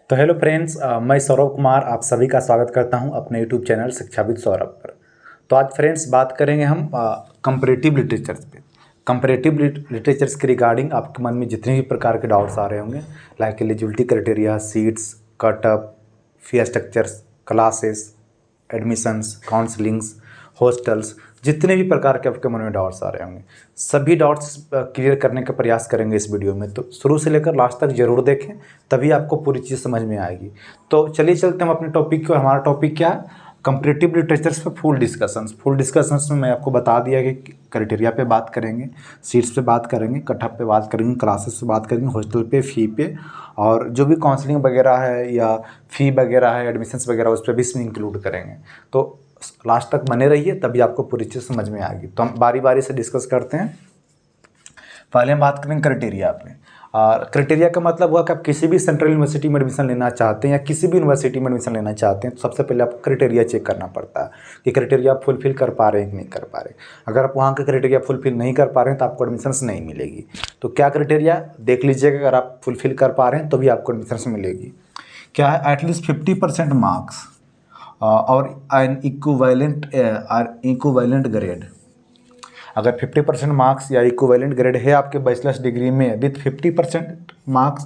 तो hello friends, मैं सौरभ कुमार आप सभी का स्वागत करता हूं अपने यूट्यूब चैनल शिक्षाविद सौरभ पर। तो आज फ्रेंड्स बात करेंगे हम कंपैरेटिव लिटरेचर्स पे। कंपैरेटिव लिटरेचर्स के रिगार्डिंग आपके मन में जितने भी प्रकार के डाउट्स आ रहे होंगे, like eligibility criteria, seats, cutoff, fee structures, classes, admissions, counsellings, hostels, जितने भी प्रकार के आपके मन में डाउट्स आ रहे होंगे, सभी डाउट्स क्लियर करने का प्रयास करेंगे इस वीडियो में। तो शुरू से लेकर लास्ट तक जरूर देखें, तभी आपको पूरी चीज़ समझ में आएगी। तो चलिए चलते हैं हम अपने टॉपिक को। हमारा टॉपिक क्या है? कंपैरेटिव लिटरेचर्स पे फुल डिस्कशंस में मैं आपको बता दिया कि क्राइटेरिया पे बात करेंगे, सीट्स पे बात करेंगे, कटअप पे बात करेंगे, क्लासेस पे बात करेंगे, हॉस्टल पे, फ़ी पे, और जो भी काउंसलिंग वगैरह है या फ़ी वगैरह है, एडमिशन्स वगैरह, उस पर भी इसमें इंक्लूड करेंगे। तो लास्ट तक बने रहिए, तभी आपको पूरी चीज़ समझ में आएगी। तो हम बारी बारी से डिस्कस करते हैं। पहले हम बात करेंगे क्राइटेरिया पे। और क्राइटेरिया का मतलब हुआ कि आप किसी भी सेंट्रल यूनिवर्सिटी में एडमिशन लेना चाहते हैं या किसी भी यूनिवर्सिटी में एडमिशन लेना चाहते हैं, तो सबसे पहले आपको क्राइटेरिया चेक करना पड़ता है कि क्राइटेरिया आप फुलफिल कर पा रहे हैं कि नहीं कर पा रहे। अगर आप वहाँ के क्राइटेरिया फुलफिल नहीं कर पा रहे हैं तो आपको एडमिशन्स नहीं मिलेगी। तो क्या क्राइटेरिया देख लीजिएगा, अगर आप फुलफिल कर पा रहे हैं तो भी आपको एडमिशन्स मिलेगी। क्या है? एटलीस्ट 50% मार्क्स और एन इक्विवेलेंट ग्रेड। अगर 50% मार्क्स या इक्विवेलेंट ग्रेड है आपके बैचलर्स डिग्री में with 50% marks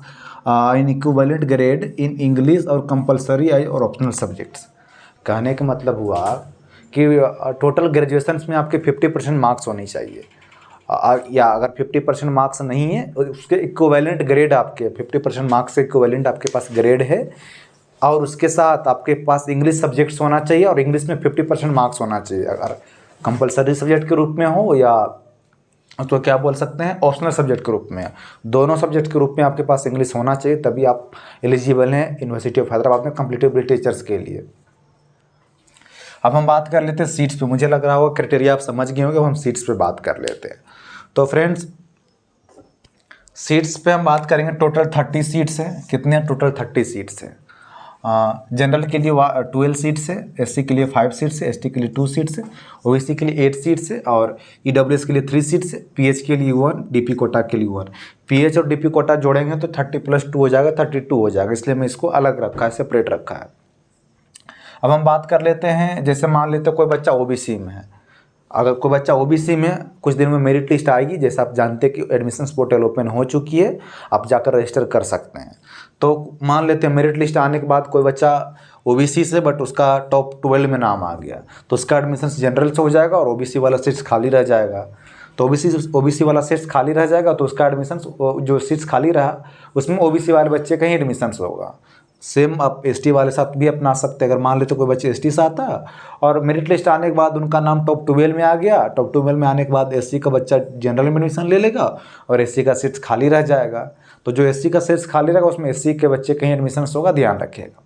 in equivalent grade in English और कंपलसरी और ऑप्शनल सब्जेक्ट्स। कहने का मतलब हुआ कि टोटल ग्रेजुएशन में आपके 50% मार्क्स होने चाहिए, या अगर 50% मार्क्स नहीं है उसके इक्विवेलेंट ग्रेड, आपके 50% मार्क्स से इक्विवेलेंट आपके पास ग्रेड है, और उसके साथ आपके पास इंग्लिश सब्जेक्ट्स होना चाहिए और इंग्लिश में 50% मार्क्स होना चाहिए। अगर कंपलसरी सब्जेक्ट के रूप में हो या तो क्या बोल सकते हैं ऑप्शनल सब्जेक्ट के रूप में, दोनों सब्जेक्ट के रूप में आपके पास इंग्लिश होना चाहिए, तभी आप एलिजिबल हैं यूनिवर्सिटी ऑफ हैदराबाद में कंपैरेटिव लिटरेचर्स के लिए। अब हम बात कर लेते हैं सीट्स पे। मुझे लग रहा होगा क्राइटेरिया आप समझ गए होंगे, अब हम सीट्स पे बात कर लेते हैं। तो फ्रेंड्स सीट्स पे हम बात करेंगे। टोटल 30 सीट्स हैं। कितने हैं? टोटल 30 सीट्स हैं। जनरल के लिए 12 सीट्स है, एससी के लिए 5 सीट्स है, एसटी के लिए 2 सीट्स है, ओबीसी के लिए 8 सीट्स है, और ईडब्ल्यूएस के लिए 3 सीट्स है, पीएच के लिए 1, डीपी कोटा के लिए 1। पीएच और डीपी कोटा जोड़ेंगे तो 30+2 हो जाएगा, 32 हो जाएगा, इसलिए मैं इसको अलग रखा है, सेपरेट रखा है। अब हम बात कर लेते हैं, जैसे मान लेते हैं कोई बच्चा ओबीसी में है। अगर कोई बच्चा ओबीसी में, कुछ दिन में मेरिट लिस्ट आएगी, जैसे आप जानते हैं कि एडमिशन्स पोर्टल ओपन हो चुकी है, आप जाकर रजिस्टर कर सकते हैं। तो मान लेते हैं मेरिट लिस्ट आने के बाद कोई बच्चा ओबीसी से बट उसका टॉप 12 में नाम आ गया, तो उसका एडमिशन्स जनरल से हो जाएगा और ओबीसी वाला सीट्स खाली रह जाएगा। तो ओबीसी वाला सीट्स खाली रह जाएगा, तो उसका एडमिशन्स, जो सीट्स खाली रहा उसमें ओबीसी वाले बच्चे का ही एडमिशन्स होगा। सेम आप एसटी वाले साथ भी अपना सकते हैं। अगर मान लेते कोई बच्चे एसटी से आता है और मेरिट लिस्ट आने के बाद उनका नाम टॉप 12 में आ गया, टॉप 12 में आने के बाद एससी का बच्चा जनरल में एडमिशन ले लेगा और एससी का सीट्स खाली रह जाएगा। तो जो एससी का सीट्स खाली रहेगा उसमें एससी के बच्चे कहीं एडमिशन होगा, ध्यान रखिएगा।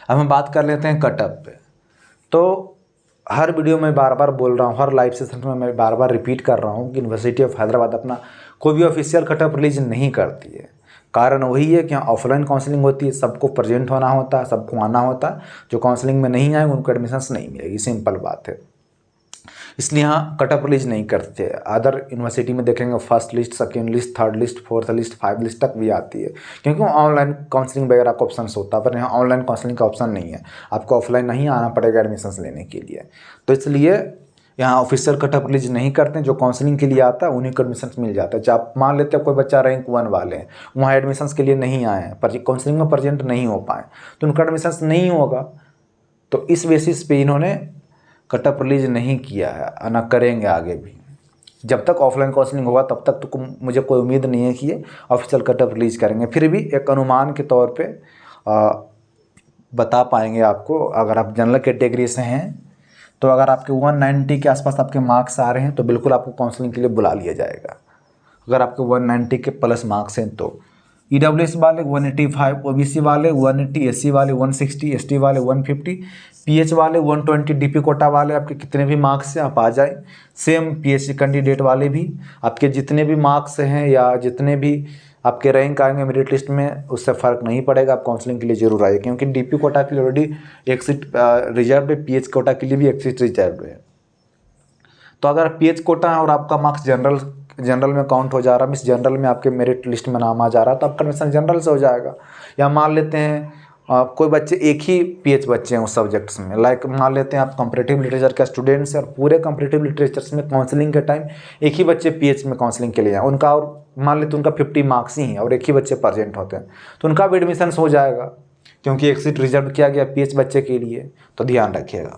अब हम बात कर लेते हैं कटअप पे। तो हर वीडियो में बार बार बोल रहा हूँ, हर लाइव सेशन में मैं बार बार रिपीट कर रहा हूँ कि यूनिवर्सिटी ऑफ हैदराबाद अपना कोई भी ऑफिशियल कटअप रिलीज नहीं करती है। कारण वही है कि यहाँ ऑफलाइन काउंसलिंग होती है, सबको प्रेजेंट होना होता है, सबको आना होता है। जो काउंसलिंग में नहीं आए उनको एडमिशन्स नहीं मिलेगी, सिंपल बात है। इसलिए यहाँ कटअप रिलीज नहीं करते। अदर यूनिवर्सिटी में देखेंगे first list, second list, third list, fourth list, 5 list तक भी आती है, क्योंकि ऑनलाइन काउंसलिंग वगैरह का ऑप्शन होता है, पर यहाँ ऑनलाइन काउंसलिंग का ऑप्शन नहीं है। आपको ऑफलाइन नहीं आना पड़ेगा एडमिशन्स लेने के लिए। तो इसलिए यहाँ ऑफिशियल कटअप रिलीज नहीं करते हैं। जो काउंसलिंग के लिए आता है उन्हीं को एडमिशन्स मिल जाता है। जब आप मान लेते हैं कोई बच्चा रैंक 1 वाले हैं, वहाँ एडमिशन्स के लिए नहीं आए हैं, पर काउंसलिंग में प्रेजेंट नहीं हो पाए, तो उनका एडमिशन्स नहीं होगा। तो इस बेसिस पे इन्होंने कटअप रिलीज नहीं किया है, ना करेंगे आगे भी। जब तक ऑफलाइन काउंसलिंग होगा तब तक तो मुझे कोई उम्मीद नहीं है कि ये ऑफिशियल कटअप रिलीज करेंगे। फिर भी एक अनुमान के तौर पे बता पाएंगे आपको। अगर आप जनरल कैटेगरी से हैं तो अगर आपके 190 के आसपास आपके मार्क्स आ रहे हैं तो बिल्कुल आपको काउंसलिंग के लिए बुला लिया जाएगा। अगर आपके 190 के प्लस मार्क्स हैं तो ईडब्ल्यूएस वाले 185, ओबीसी वाले 180, एससी वाले 160, एसटी वाले 150, पीएच वाले 120, डीपी कोटा वाले आपके कितने भी मार्क्स से आप आ जाए। सेम पीएचडी कैंडिडेट वाले भी आपके जितने भी मार्क्स हैं या जितने भी आपके रैंक आएंगे मेरिट लिस्ट में, उससे फ़र्क नहीं पड़ेगा। आप काउंसलिंग के लिए जरूर आइए, क्योंकि डीपी कोटा के लिए ऑलरेडी एक सीट रिजर्व है, पीएच कोटा के लिए भी एक सीट रिजर्व है। तो अगर पीएच कोटा है और आपका मार्क्स जनरल जनरल में काउंट हो जा रहा, मिस जनरल में आपके मेरिट लिस्ट में नाम आ जा रहा, तो आपका एडमिशन जनरल से हो जाएगा। या मान लेते हैं कोई बच्चे एक ही पीएच बच्चे हैं उस सब्जेक्ट्स में, लाइक मान लेते हैं आप कंपैरेटिव लिटरेचर के स्टूडेंट्स हैं और पूरे कंपैरेटिव लिटरेचर्स में काउंसलिंग के टाइम एक ही बच्चे पीएच में काउंसलिंग के लिए हैं, उनका और मान लेते हैं उनका 50 मार्क्स ही हैं और एक ही बच्चे प्रेजेंट होते हैं, तो उनका भी एडमिशन हो जाएगा क्योंकि एक सीट रिजर्व किया गया पीएच बच्चे के लिए, तो ध्यान रखिएगा।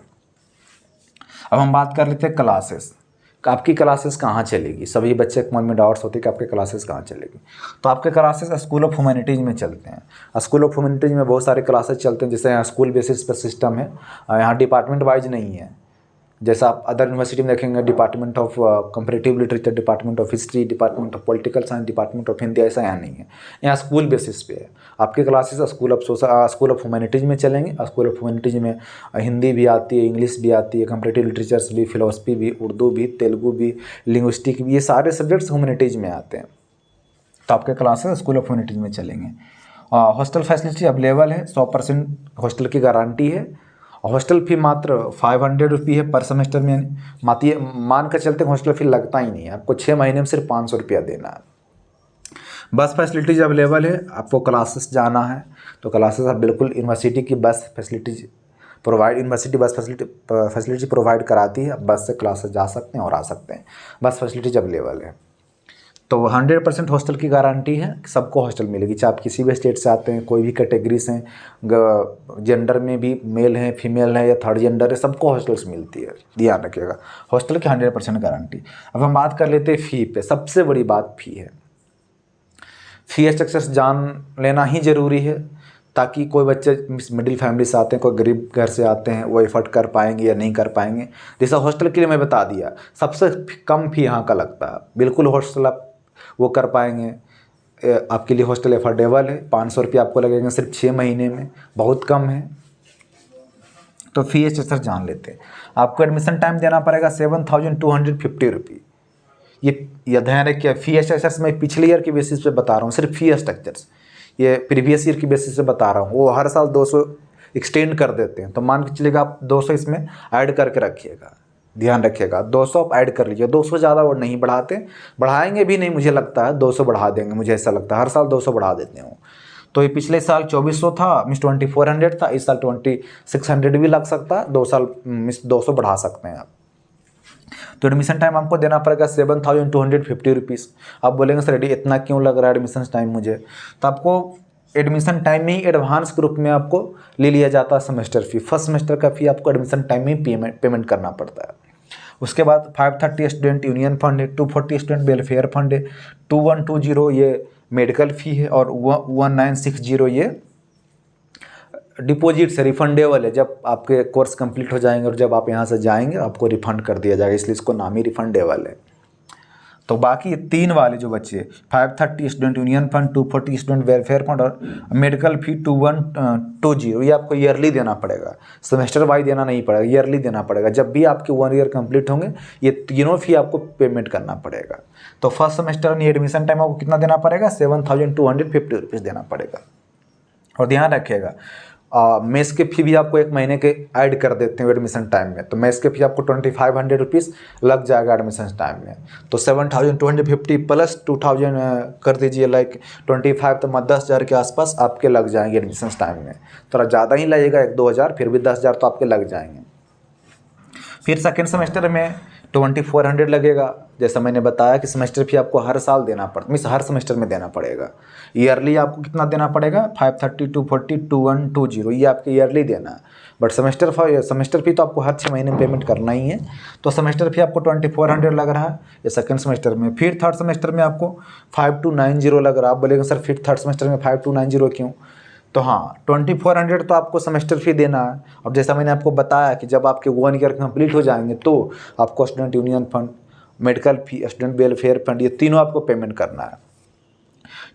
अब हम बात कर लेते हैं क्लासेस, आपकी क्लासेस कहाँ चलेगी। सभी बच्चे के मन में डाउट्स होते हैं कि आपके क्लासेस कहाँ चलेगी। तो आपके क्लासेस स्कूल ऑफ ह्यूमैनिटीज़ में चलते हैं। स्कूल ऑफ ह्यूमैनिटीज़ में बहुत सारे क्लासेस चलते हैं, जैसे यहाँ स्कूल बेसिस पर सिस्टम है, यहाँ डिपार्टमेंट वाइज नहीं है। जैसा आप अदर यूनिवर्सिटी में देखेंगे department of comparative literature, department of history, department of political science, department of Hindi, ऐसा यहाँ नहीं है। यहाँ स्कूल बेसिस पे है। आपके क्लासेस स्कूल ऑफ ह्यूमैनिटीज़ में चलेंगे। स्कूल ऑफ ह्यूमैनिटीज़ में हिंदी भी आती है, इंग्लिश भी आती है, कंपैरेटिव लिटरेचर्स भी, फिलोसफी भी, उर्दू भी, तेलुगु भी, लिंग्विस्टिक भी, ये सारे सब्जेक्ट्स ह्यूमैनिटीज़ में आते हैं। तो आपके क्लासेस स्कूल ऑफ ह्यूमैनिटीज़ में चलेंगे। हॉस्टल फैसिलिटी अवेलेबल है, 100% हॉस्टल की गारंटी है। हॉस्टल फी मात्र 500 रुपये है पर सेमेस्टर में। मान कर चलते हॉस्टल फी लगता ही नहीं है, आपको 6 महीने में सिर्फ 500 रुपया देना है। बस फैसिलिटीज़ अवेलेबल है, आपको क्लासेस जाना है तो क्लासेस आप बिल्कुल यूनिवर्सिटी की बस फैसिलिटीज प्रोवाइड, यूनिवर्सिटी बस फैसिलिटी प्रोवाइड कराती है। आप बस से क्लासेस जा सकते हैं और आ सकते हैं, बस फैसिलिटीज अवेलेबल है। तो 100% हॉस्टल की गारंटी है, सबको हॉस्टल मिलेगी, चाहे आप किसी भी स्टेट से आते हैं, कोई भी कैटेगरीज हैं, जेंडर में भी मेल हैं, फीमेल है या थर्ड जेंडर है, सबको हॉस्टल्स मिलती है, ध्यान रखिएगा। हॉस्टल की 100% गारंटी। अब हम बात कर लेते हैं फ़ी पे। सबसे बड़ी बात फ़ी है। फ़ी स्ट्रक्चर्स जान लेना ही ज़रूरी है, ताकि कोई बच्चे मिडिल फैमिली से आते हैं, कोई गरीब घर से आते हैं, वो एफर्ट कर पाएंगे या नहीं कर पाएंगे। जैसा हॉस्टल के लिए मैं बता दिया, सबसे कम फ़ी यहाँ का लगता है, बिल्कुल हॉस्टल आप वो कर पाएंगे। आपके लिए हॉस्टल एफोर्डेबल है, 500 रुपये आपको लगेंगे सिर्फ 6 महीने में, बहुत कम है। तो फ़ी स्ट्रक्चर जान लेते हैं। आपको एडमिशन टाइम देना पड़ेगा 7250 रुपये। ये ध्यान रखिए, फ़ी स्ट्रक्चर्स मैं पिछले ईयर के बेसिस पे बता रहा हूँ, सिर्फ फ़ी स्ट्रक्चर्स ये प्रीवियस ईयर की बेसिस पे बता रहा हूँ। वो हर साल 200 एक्सटेंड कर देते हैं, तो मान के चलिएगा आप 200 इसमें ऐड करके रखिएगा, ध्यान रखिएगा। 200 आप ऐड कर लीजिए, 200 ज़्यादा और नहीं बढ़ाते, बढ़ाएंगे भी नहीं, मुझे लगता है 200 बढ़ा देंगे, मुझे ऐसा लगता है हर साल 200 बढ़ा देते हैं। तो ये पिछले साल 2400 था, मिस 2400 था, इस साल 2600 भी लग सकता है, 2 साल मिस 200 बढ़ा सकते हैं आप। तो एडमिशन टाइम आपको देना पड़ेगा 7250 रुपीज़। आप बोलेंगे सर इतना क्यों लग रहा है एडमिशन टाइम मुझे, तो आपको एडमिशन टाइम में ही एडवांस के रूप में आपको ले लिया जाता है सेमेस्टर फ़ी। फर्स्ट सेमेस्टर का फ़ी आपको एडमिशन टाइम में ही पेमेंट करना पड़ता है। उसके बाद 530 स्टूडेंट यूनियन फंड है, 240 स्टूडेंट वेलफेयर फंड है, 2120 ये मेडिकल फ़ी है और 1960 ये डिपॉजिट से रिफंडेबल है। जब आपके कोर्स कंप्लीट हो जाएंगे और जब आप यहाँ से जाएंगे आपको रिफ़ंड कर दिया जाएगा, इसलिए इसको नाम ही रिफंडेबल है। तो बाकी ये 3 वाले जो बच्चे 530 student union fund, 240 student welfare fund और मेडिकल फ़ी 2120 ये आपको ईयरली देना पड़ेगा, सेमेस्टर वाइज देना नहीं पड़ेगा, ईयरली देना पड़ेगा। जब भी आपके 1 ईयर कंप्लीट होंगे ये तीनों फ़ी आपको पेमेंट करना पड़ेगा। तो फर्स्ट सेमेस्टर में एडमिशन टाइम आपको कितना देना पड़ेगा, 7250 रुपीज़ देना पड़ेगा। और ध्यान रखिएगा मेस के फ़ी भी आपको 1 महीने के ऐड कर देते हैं एडमिशन टाइम में, तो मेस के फ़ी आपको 2500 रुपीज़ लग जाएगा एडमिशन टाइम में। तो 7250 प्लस 2000 कर दीजिए, लाइक 25 तो 10,000 के आसपास आपके लग जाएंगे एडमिशन टाइम में। थोड़ा ज़्यादा ही लगेगा 1-2 हज़ार, फिर भी 10,000 तो आपके लग जाएंगे। फिर सेकेंड सेमेस्टर में 2400 लगेगा। जैसा मैंने बताया कि सेमेस्टर फी आपको हर साल देना पड़ता, मीन्स हर सेमेस्टर में देना पड़ेगा। ईयरली आपको कितना देना पड़ेगा, 530, 240, 2120 ये आपके ईयरली देना है। बट सेमेस्टर फी तो आपको हर 6 महीने में पेमेंट करना ही है। तो सेमेस्टर फी आपको 2400 लग रहा है ये सेकंड सेमेस्टर में। फिर थर्ड सेमेस्टर में आपको 5290 लग रहा है। आप बोलेंगे सर फिर थर्ड सेमेस्टर में 5290 क्यों, तो हाँ 2400 तो आपको सेमेस्टर फी देना है। अब जैसा मैंने आपको बताया कि जब आपके 1 ईयर कंप्लीट हो जाएंगे तो आपको स्टूडेंट यूनियन फंड, मेडिकल फ़ी, स्टूडेंट वेलफेयर फंड ये तीनों आपको पेमेंट करना है।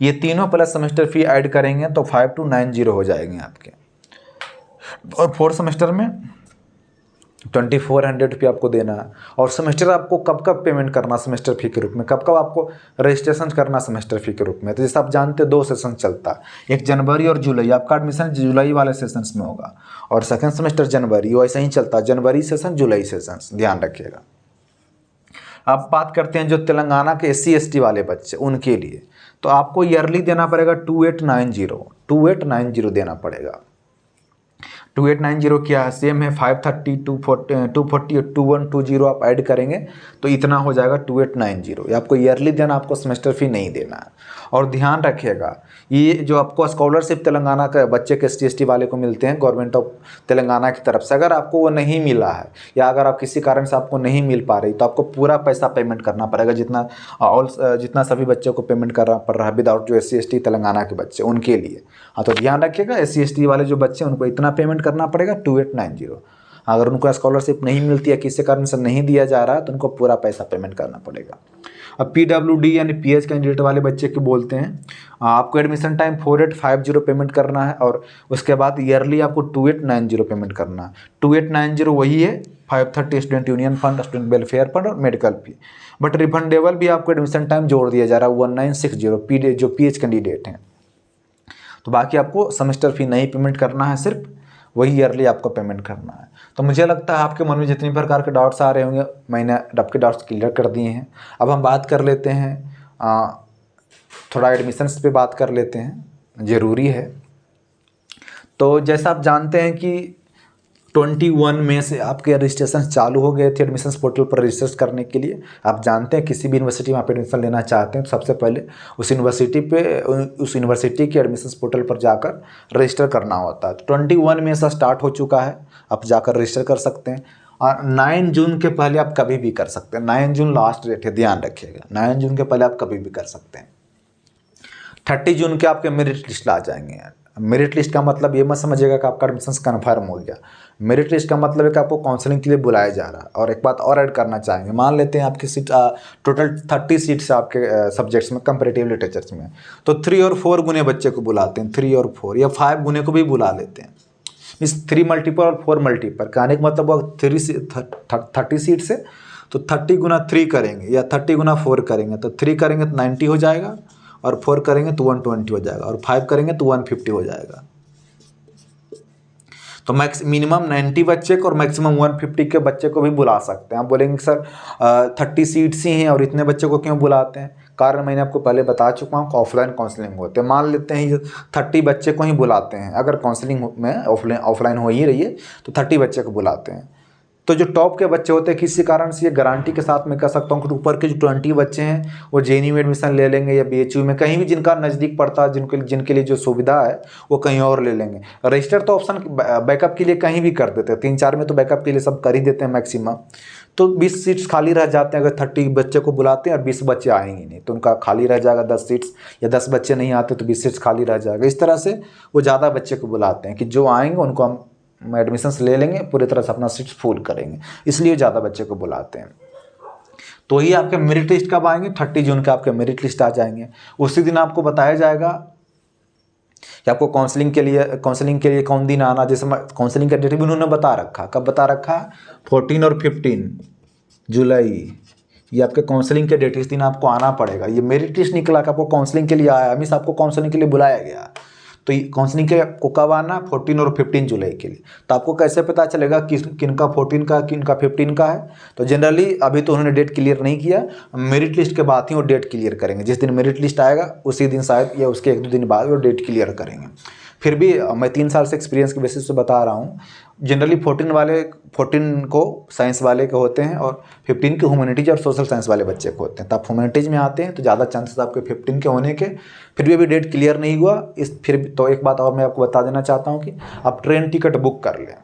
ये तीनों प्लस सेमेस्टर फ़ी ऐड करेंगे तो 5290 हो जाएंगे आपके। और फोर्थ सेमेस्टर में 2400 रुपये आपको देना है। और सेमेस्टर आपको कब कब पेमेंट करना सेमेस्टर फ़ी के रूप में, कब कब आपको रजिस्ट्रेशन करना सेमेस्टर फ़ी के रूप में। तो जैसे आप जानते हैं 2 सेशन चलता है, एक जनवरी और जुलाई। आपका एडमिशन जुलाई वाले सेशंस में होगा और सेकंड सेमेस्टर जनवरी, वैसे ही चलता है, जनवरी सेशन जुलाई सेशंस, ध्यान रखिएगा। अब बात करते हैं जो तेलंगाना के SC ST वाले बच्चे उनके लिए, तो आपको ईयरली देना पड़ेगा 2890 देना पड़ेगा। 2890 क्या है, सेम है 530, 240 और 2120 आप ऐड करेंगे तो इतना हो जाएगा 2890। ये आपको ईयरली देना, आपको सेमेस्टर फी नहीं देना है। और ध्यान रखिएगा, ये जो आपको स्कॉलरशिप तेलंगाना के बच्चे के ST ST वाले को मिलते हैं गवर्नमेंट ऑफ तेलंगाना की तरफ से, अगर आपको वो नहीं मिला है या अगर आप किसी कारण से आपको नहीं मिल पा रही तो आपको पूरा पैसा पेमेंट करना पड़ेगा, जितना सभी बच्चों को पेमेंट करना पड़ रहा है विदाउट जो SC ST तेलंगाना के बच्चे उनके लिए। हाँ, तो ध्यान रखिएगा SC ST वाले जो बच्चे उनको इतना पेमेंट करना पड़ेगा 2890। अगर उनको स्कॉलरशिप नहीं मिलती है, किसी कारण से नहीं दिया जा रहा है, तो उनको पूरा पैसा पेमेंट करना पड़ेगा। अब PWD यानी PH कैंडिडेट वाले बच्चे के बोलते हैं, आपको एडमिशन टाइम 4850 पेमेंट करना है और उसके बाद ईयरली आपको 2890 पेमेंट करना है। 2890 वही है 530 student union fund, student welfare fund और मेडिकल फी, बट रिफंडेबल भी आपको एडमिशन टाइम जोड़ दिया जा रहा है 1960 जो PH कैंडिडेट हैं। तो बाकी आपको सेमेस्टर फी नहीं पेमेंट करना है, सिर्फ वही ईयरली आपको पेमेंट करना है। तो मुझे लगता है आपके मन में जितनी प्रकार के डाउट्स आ रहे होंगे मैंने आपके डाउट्स क्लियर कर दिए हैं। अब हम बात कर लेते हैं थोड़ा एडमिशन्स पे बात कर लेते हैं, ज़रूरी है। तो जैसा आप जानते हैं कि 21 मई से आपके रजिस्ट्रेशन चालू हो गए थे एडमिशन्स पोर्टल पर रजिस्टर करने के लिए। आप जानते हैं किसी भी यूनिवर्सिटी में आप एडमिशन लेना चाहते हैं तो सबसे पहले उस यूनिवर्सिटी के एडमिशन्स पोर्टल पर जाकर रजिस्टर करना होता है। तो 21 मई से स्टार्ट हो चुका है, आप जाकर रजिस्टर कर सकते हैं। और 9 जून के पहले आप कभी भी कर सकते हैं। 9 जून लास्ट डेट है, ध्यान रखिएगा। 9 जून के पहले आप कभी भी कर सकते हैं। 30 जून के आपके मेरिट लिस्ट आ जाएंगे। मेरिट लिस्ट का मतलब ये मत समझिएगा कि आपका एडमिशन कन्फर्म हो गया। मेरिट लिस्ट का मतलब है कि आपको काउंसलिंग के लिए बुलाया जा रहा है। और एक बात और ऐड करना चाहेंगे, मान लेते हैं आपकी सीट टोटल 30 सीट्स आपके सब्जेक्ट्स में कंपैरेटिव लिटरेचर्स में, तो 3 और 4 गुने बच्चे को बुलाते हैं, 3 और 4 या 5 गुने को भी बुला लेते हैं। इस 3 मल्टीपल और 4 मल्टीपल कहने का मतलब वो 30 सीट से तो 30 गुना 3 करेंगे या 30 गुना 4 करेंगे तो 3 करेंगे तो 90 हो जाएगा और 4 करेंगे तो 120 हो जाएगा और 5 करेंगे तो 150 हो जाएगा। तो मिनिमम 90 बच्चे को और मैक्सिमम 150 के बच्चे को भी बुला सकते हैं। आप बोलेंगे सर 30 सीट्स ही हैं और इतने बच्चे को क्यों बुलाते हैं? कारण मैंने आपको पहले बता चुका हूँ कि ऑफलाइन काउंसलिंग होते हैं। मान लेते हैं 30 बच्चे को ही बुलाते हैं, अगर काउंसलिंग में ऑफलाइन हो ही रही है तो 30 बच्चे को बुलाते हैं। तो जो टॉप के बच्चे होते हैं किसी कारण से ये गारंटी के साथ मैं कह सकता हूँ कि ऊपर के जो 20 बच्चे हैं वो JNU में एडमिशन ले लेंगे या BHU में, कहीं भी जिनका नज़दीक पड़ता है, जिनके लिए जो सुविधा है वो कहीं और ले लेंगे। रजिस्टर तो ऑप्शन बैकअप के लिए कहीं भी कर देते हैं, 3-4 में तो बैकअप के लिए सब कर ही देते हैं मैक्सिमम। तो 20 सीट्स खाली रह जाते हैं अगर 30 बच्चे को बुलाते हैं और 20 बच्चे आएंगे नहीं तो उनका खाली रह जाएगा 10 सीट्स, या 10 बच्चे नहीं आते तो 20 सीट्स खाली रह जाएगा। इस तरह से वो ज़्यादा बच्चे को बुलाते हैं कि जो आएंगे उनको हम एडमिशन्स ले लेंगे, पूरी तरह से अपना सीट्स फुल करेंगे, इसलिए ज़्यादा बच्चे को बुलाते हैं। तो ये आपके मेरिट लिस्ट कब आएंगे? 30 जून के आपके मेरिट लिस्ट आ जाएंगे। उसी दिन आपको बताया जाएगा कि आपको काउंसलिंग के लिए कौन दिन आना। जैसे काउंसलिंग का डेट भी उन्होंने बता रखा, कब बता रखा? 14 और 15 जुलाई, ये आपके काउंसलिंग के डेट, इस दिन आपको आना पड़ेगा। ये मेरिट लिस्ट निकला कि आपको काउंसलिंग के लिए आया, मीन्स आपको काउंसलिंग के लिए बुलाया गया। तो काउंसलिंग के आपको कब आना? 14 और 15 जुलाई के लिए। तो आपको कैसे पता चलेगा किनका 14 का किनका 15 का है? तो जनरली अभी तो उन्होंने डेट क्लियर नहीं किया, मेरिट लिस्ट के बाद ही वो डेट क्लियर करेंगे। जिस दिन मेरिट लिस्ट आएगा उसी दिन शायद या उसके 1-2 दिन बाद वो डेट क्लियर करेंगे। फिर भी मैं 3 साल से एक्सपीरियंस के बेसिस पे बता रहा हूँ, जनरली 14 को साइंस वाले के होते हैं और 15 के ह्यूमैनिटीज और सोशल साइंस वाले बच्चे को होते हैं। तो आप ह्यूमैनिटीज में आते हैं तो ज़्यादा चांसेस आपके 15 के होने के। फिर भी अभी डेट क्लियर नहीं हुआ तो एक बात और मैं आपको बता देना चाहता हूँ कि आप ट्रेन टिकट बुक कर लें।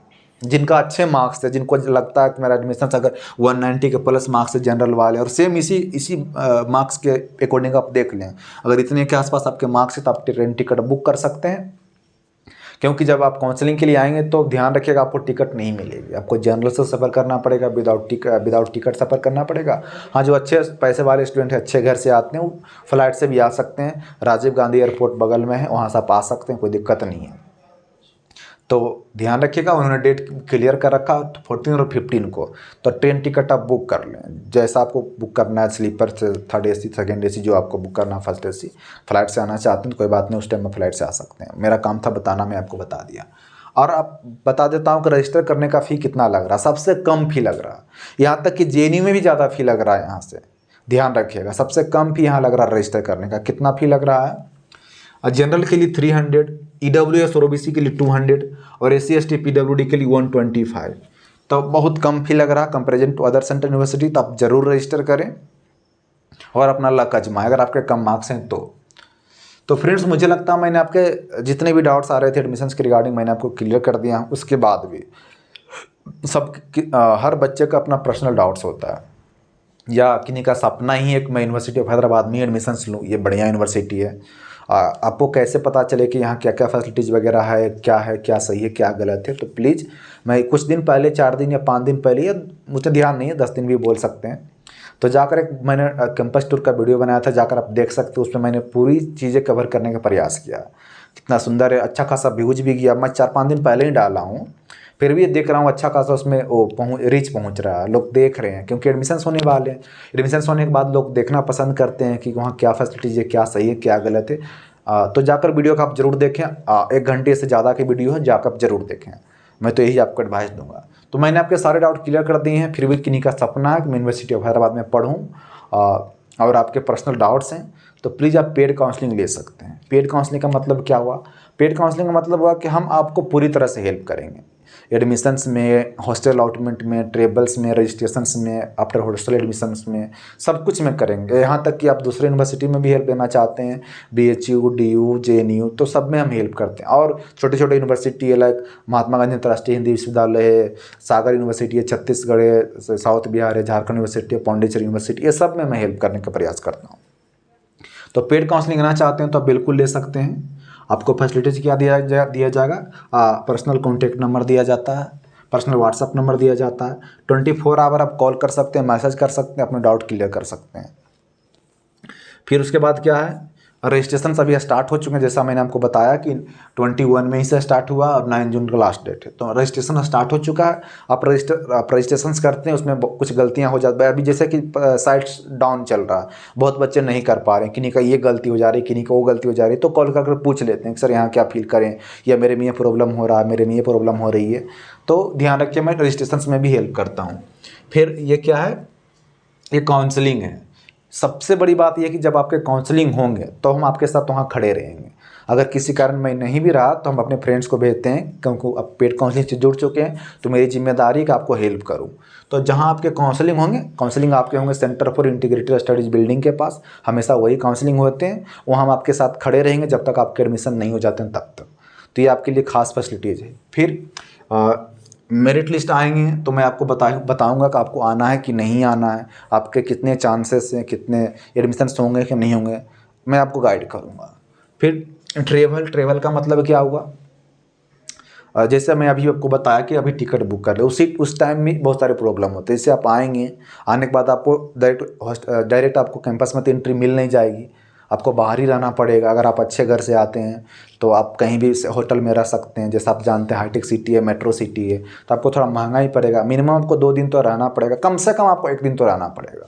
जिनका अच्छे मार्क्स थे, जिनको लगता है कि मेरा एडमिशन अगर 190 के प्लस मार्क्स है जनरल वाले, और सेम इसी मार्क्स के अकॉर्डिंग आप देख लें, अगर इतने के आसपास आपके मार्क्स है तो आप ट्रेन टिकट बुक कर सकते हैं। क्योंकि जब आप काउंसलिंग के लिए आएंगे तो ध्यान रखिएगा आपको टिकट नहीं मिलेगी, आपको जनरल से सफ़र करना पड़ेगा, विदाउट टिकट सफ़र करना पड़ेगा। हाँ, जो अच्छे पैसे वाले स्टूडेंट हैं, अच्छे घर से आते हैं, वो फ्लाइट से भी आ सकते हैं। राजीव गांधी एयरपोर्ट बगल में है, वहाँ से आप आ सकते हैं, कोई दिक्कत नहीं है। तो ध्यान रखिएगा, उन्होंने डेट क्लियर कर रखा 14 और 15 को। तो ट्रेन टिकट आप बुक कर लें, जैसा आपको बुक करना है, स्लीपर से, 3rd AC, 2nd AC जो आपको बुक करना है, 1st AC। फ्लाइट से आना चाहते हैं तो कोई बात नहीं, उस टाइम में फ्लाइट से आ सकते हैं। मेरा काम था बताना, मैं आपको बता दिया। और अब बता देता हूँ कि रजिस्टर करने का फ़ी कितना लग रहा है। सबसे कम फ़ी लग रहा है, यहाँ तक कि जेएनयू में भी ज़्यादा फ़ी लग रहा है। यहाँ से ध्यान रखिएगा, सबसे कम फ़ी यहाँ लग रहा है रजिस्टर करने का। कितना फ़ी लग रहा है? और जनरल के लिए 300, ईडब्ल्यूएस और ओबीसी के लिए 200 और एससी एसटी पीडब्ल्यूडी के लिए 125। तो बहुत कम फ़ी लग रहा है comparison to other central university. तो आप ज़रूर रजिस्टर करें और अपना लक आजमाएं अगर आपके कम मार्क्स हैं तो फ्रेंड्स मुझे लगता है मैंने आपके जितने भी डाउट्स आ रहे थे एडमिशन्स के रिगार्डिंग मैंने आपको क्लियर कर दिया। उसके बाद भी हर बच्चे का अपना पर्सनल डाउट्स होता है, या किन्हीं का सपना ही है कि मैं यूनिवर्सिटी ऑफ हैदराबाद में एडमिशन्स लूँ, ये बढ़िया यूनिवर्सिटी है। आपको कैसे पता चले कि यहाँ क्या क्या फैसिलिटीज़ वगैरह है, क्या सही है क्या गलत है? तो प्लीज़, मैं कुछ दिन पहले 4 दिन या 5 दिन पहले, या मुझे ध्यान नहीं है 10 दिन भी बोल सकते हैं, तो जाकर एक मैंने कैंपस टूर का वीडियो बनाया था, जाकर आप देख सकते हो। उसमें मैंने पूरी चीज़ें कवर करने का प्रयास किया। कितना सुंदर है, अच्छा खासा व्यूज भी गया। मैं 4-5 दिन पहले ही डाला हूँ, फिर भी देख रहा हूँ अच्छा खासा उसमें रीच पहुँच रहा है, लोग देख रहे हैं, क्योंकि एडमिशन्स होने वाले हैं। एडमिशन्स होने के बाद लोग देखना पसंद करते हैं कि वहाँ क्या फैसिलिटीज़ है, क्या सही है क्या गलत है। तो जाकर वीडियो का आप ज़रूर देखें। 1 घंटे से ज़्यादा की वीडियो है, जाकर आप ज़रूर देखें। मैं तो यही आपको एडवाइस दूंगा। तो मैंने आपके सारे डाउट क्लियर कर दिए हैं। फिर भी किन्हीं का सपना है कि मैं यूनिवर्सिटी ऑफ हैदराबाद में पढ़ूँ और आपके पर्सनल डाउट्स हैं, तो प्लीज़ आप पेड काउंसलिंग ले सकते हैं। पेड काउंसलिंग का मतलब क्या हुआ? पेड काउंसलिंग का मतलब हुआ कि हम आपको पूरी तरह से हेल्प करेंगे एडमिशन्स में, हॉस्टल अलॉटमेंट में, ट्रेवल्स में, रजिस्ट्रेशंस में, आफ्टर हॉस्टल एडमिशन्स में, सब कुछ में करेंगे। यहाँ तक कि आप दूसरे यूनिवर्सिटी में भी हेल्प लेना चाहते हैं, बीएचयू, डीयू, जेएनयू, तो सब में हम हेल्प करते हैं। और छोटे छोटे यूनिवर्सिटी है, लाइक महात्मा गांधी अंतर्राष्ट्रीय हिंदी विश्वविद्यालय है, सागर यूनिवर्सिटी है, छत्तीसगढ़ है, साउथ बिहार है, झारखंड यूनिवर्सिटी है, पांडिचेरी यूनिवर्सिटी, ये सब में मैं हेल्प करने का प्रयास करता हूँ। तो पेड काउंसलिंग लेना चाहते हैं तो आप बिल्कुल ले सकते हैं। आपको फैसिलिटीज़ क्या दिया जाएगा? पर्सनल कॉन्टैक्ट नंबर दिया जाता है, पर्सनल व्हाट्सअप नंबर दिया जाता है। 24 आवर आप कॉल कर सकते हैं, मैसेज कर सकते हैं, अपने डाउट क्लियर कर सकते हैं। फिर उसके बाद क्या है, रजिस्ट्रेशन अभी स्टार्ट हो चुके हैं। जैसा मैंने आपको बताया कि 21 में ही से स्टार्ट हुआ और 9 जून का लास्ट डेट है, तो रजिस्ट्रेशन स्टार्ट हो चुका है। आप रजिस्ट्रेशन करते हैं, उसमें कुछ गलतियां हो जाती है। अभी जैसे कि साइट्स डाउन चल रहा है, बहुत बच्चे नहीं कर पा रहे हैं, किन्हीं का ये गलती हो जा रही है, किन्हीं का वो गलती हो जा रही है, तो कॉल करके पूछ लेते हैं कि सर यहाँ क्या फील करें, या मेरे में ये प्रॉब्लम हो रहा है, मेरे में ये प्रॉब्लम हो रही है। तो ध्यान रखिए, मैं रजिस्ट्रेशन में भी हेल्प करता हूँ। फिर ये क्या है, ये काउंसलिंग है। सबसे बड़ी बात यह कि जब आपके काउंसलिंग होंगे तो हम आपके साथ वहाँ खड़े रहेंगे। अगर किसी कारण मैं नहीं भी रहा तो हम अपने फ्रेंड्स को भेजते हैं, क्योंकि अब पेड काउंसलिंग से जुड़ चुके हैं, तो मेरी जिम्मेदारी है कि आपको हेल्प करूं। तो जहां आपके काउंसलिंग होंगे, काउंसलिंग आपके होंगे centre for integrated studies building के पास, हमेशा वही काउंसलिंग होते हैं। वहाँ हम आपके साथ खड़े रहेंगे जब तक आपके एडमिशन नहीं हो जाते हैं तब तक। तो ये आपके लिए खास फैसिलिटीज़ है। फिर मेरिट लिस्ट आएंगे तो मैं आपको बताऊंगा कि आपको आना है कि नहीं आना है, आपके कितने चांसेस हैं, कितने एडमिशन्स होंगे कि नहीं होंगे, मैं आपको गाइड करूंगा। फिर ट्रेवल का मतलब क्या हुआ? जैसे मैं अभी आपको बताया कि अभी टिकट बुक कर ले, उस टाइम में बहुत सारे प्रॉब्लम होते हैं। जैसे आप आएंगे, आने के बाद आपको डायरेक्ट आपको कैंपस में तो एंट्री मिल नहीं जाएगी, आपको बाहर ही रहना पड़ेगा। अगर आप अच्छे घर से आते हैं तो आप कहीं भी होटल में रह सकते हैं। जैसे आप जानते हैं हाईटेक सिटी है, मेट्रो सिटी है, तो आपको थोड़ा महंगा ही पड़ेगा। मिनिमम आपको 2 दिन तो रहना पड़ेगा, कम से कम आपको 1 दिन तो रहना पड़ेगा।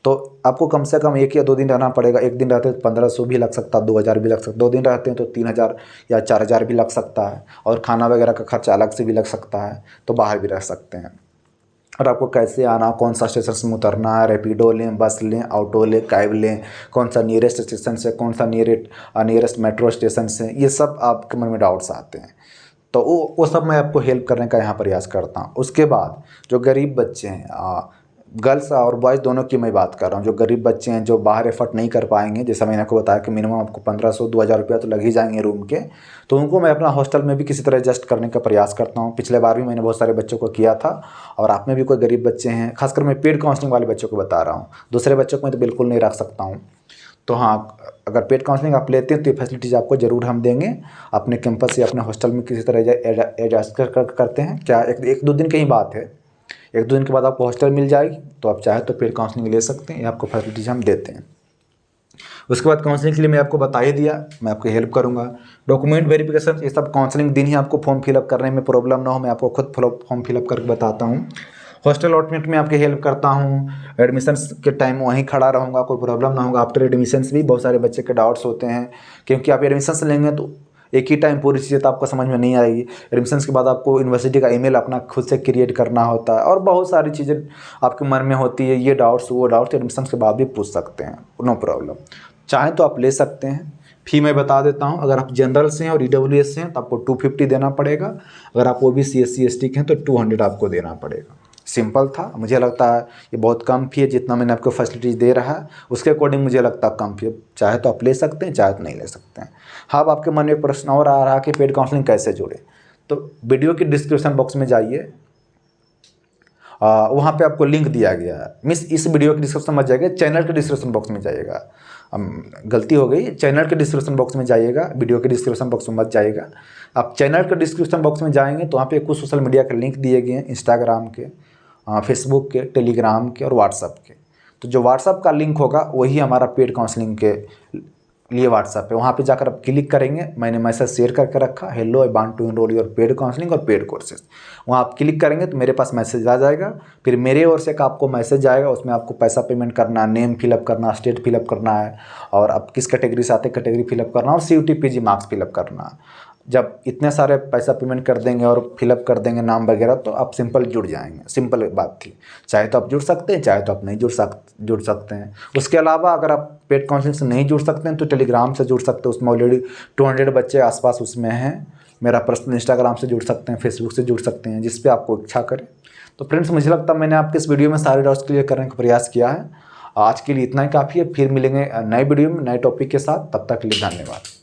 तो आपको कम से कम 1 या 2 दिन रहना पड़ेगा। 1 दिन रहते हैं तो 1500 भी लग सकता है, 2000 भी लग सकता है। 2 दिन रहते हैं तो 3000 या 4000 भी लग सकता है, और खाना वगैरह का खर्चा अलग से भी लग सकता है। तो बाहर भी रह सकते हैं। और आपको कैसे आना, कौन सा स्टेशन में उतरना है, रैपिडो लें, बस लें, ऑटो लें, कैब लें, कौन सा नियरेस्ट स्टेशन से, कौन सा नियरेस्ट मेट्रो स्टेशन से, ये सब आपके मन में डाउट्स आते हैं। तो वो सब मैं आपको हेल्प करने का यहाँ प्रयास करता हूँ। उसके बाद जो गरीब बच्चे हैं, गर्ल्स और बॉयज़ दोनों की मैं बात कर रहा हूँ, जो गरीब बच्चे हैं, जो बाहर एफर्ट नहीं कर पाएंगे, जैसा मैंने आपको बताया कि मिनिमम आपको 1500-2000 रुपया तो लग ही जाएंगे रूम के, तो उनको मैं अपना हॉस्टल में भी किसी तरह एडजस्ट करने का प्रयास करता हूँ। पिछले बार भी मैंने बहुत सारे बच्चों को किया था, और आप में भी कोई गरीब बच्चे हैं, खासकर मैं पेड काउंसलिंग वाले बच्चों को बता रहा हूँ, दूसरे बच्चों को मैं तो बिल्कुल नहीं रख सकता हूँ। तो हाँ, अगर पेड काउंसलिंग आप लेते हैं तो ये फैसिलिटीज़ आपको ज़रूर हम देंगे। अपने कैंपस या अपने हॉस्टल में किसी तरह एडजस्ट करते हैं। क्या 1-2 दिन की ही बात है, 1-2 दिन के बाद आपको हॉस्टल मिल जाएगी, तो आप चाहे तो पेड काउंसलिंग ले सकते हैं, ये आपको फैसिलिटीज़ हम देते हैं। उसके बाद काउंसलिंग के लिए मैं आपको बता ही दिया, मैं आपकी हेल्प करूंगा। डॉक्यूमेंट वेरिफिकेशन, ये सब काउंसलिंग दिन ही आपको फॉर्म फिलअप करने में प्रॉब्लम ना हो, मैं आपको खुद फॉर्म फिलअप करके बताता हूँ। हॉस्टल अलॉटमेंट में आपकी हेल्प करता हूँ। एडमिशन्स के टाइम वहीं खड़ा रहूँगा, कोई प्रॉब्लम ना होगा। आफ्टर एडमिशन्स भी बहुत सारे बच्चे के डाउट्स होते हैं, क्योंकि आप एडमिशन्स लेंगे तो एक ही टाइम पूरी चीज़ें तो आपको समझ में नहीं आएगी। एडमिशन्स के बाद आपको यूनिवर्सिटी का ईमेल अपना खुद से क्रिएट करना होता है और बहुत सारी चीज़ें आपके मन में होती है, ये डाउट्स वो डाउट्स एडमिशन्स के बाद भी पूछ सकते हैं, नो प्रॉब्लम। चाहें तो आप ले सकते हैं। फ़ी मैं बता देता हूँ, अगर आप जनरल से हैं और EWS से हैं तो आपको 250 देना पड़ेगा। अगर आप OBC SC ST के हैं तो 200 आपको देना पड़ेगा। सिंपल था। मुझे लगता है ये बहुत कम फ़ी है, जितना मैंने आपको फैसिलिटीज़ दे रहा है उसके अकॉर्डिंग मुझे लगता है कम फ़ी है। चाहे तो आप ले सकते हैं, चाहे तो नहीं ले सकते हैं। हाँ, अब आपके मन में एक प्रश्न और आ रहा है कि पेड काउंसलिंग कैसे जुड़े, तो वीडियो की डिस्क्रिप्शन बॉक्स में जाइए, वहाँ पे आपको लिंक दिया गया है। मिस इस वीडियो के डिस्क्रिप्शन में जाइएगा, चैनल के डिस्क्रिप्शन बॉक्स में जाइएगा। गलती हो गई, चैनल के डिस्क्रिप्शन बॉक्स में जाइएगा, वीडियो के डिस्क्रिप्शन बॉक्स में मत जाइएगा। आप चैनल के डिस्क्रिप्शन बॉक्स में जाएंगे तो वहाँ पे कुछ सोशल मीडिया के लिंक दिए गए हैं, इंस्टाग्राम के, फेसबुक के, टेलीग्राम के और व्हाट्सअप के। तो जो व्हाट्सअप का लिंक होगा वही हमारा पेड काउंसलिंग के लिए व्हाट्सअप है। वहाँ पे जाकर आप क्लिक करेंगे, मैंने मैसेज शेयर करके रखा, hello I want to enroll your paid counselling और पेड कोर्सेज। वहाँ आप क्लिक करेंगे तो मेरे पास मैसेज आ जाएगा। फिर मेरे ओर से आपको मैसेज आएगा, उसमें आपको पैसा पेमेंट करना, नेम फिलअप करना, स्टेट फिलअप करना है और आप किस कैटेगरी से आते हैं कैटेगरी फिलअप करना और CUT PG मार्क्स फिलअप करना। जब इतने सारे पैसा पेमेंट कर देंगे और फिलअप कर देंगे नाम वगैरह तो आप सिंपल जुड़ जाएंगे। सिंपल बात थी। चाहे तो आप जुड़ सकते हैं, चाहे तो आप नहीं जुड़ सकते हैं। उसके अलावा अगर आप पेड काउंसलिंग से नहीं जुड़ सकते हैं तो टेलीग्राम से जुड़ सकते हैं, उसमें ऑलरेडी 200 बच्चे आसपास उसमें हैं। मेरा पर्सनल इंस्टाग्राम से जुड़ सकते हैं, फेसबुक से जुड़ सकते हैं, जिस पे आपको इच्छा करें। तो फ्रेंड्स, मुझे लगता है मैंने आपके इस वीडियो में सारे डाउट्स क्लियर करने का प्रयास किया है। आज के लिए इतना ही काफ़ी है। फिर मिलेंगे नए वीडियो में नए टॉपिक के साथ। तब तक के लिए धन्यवाद।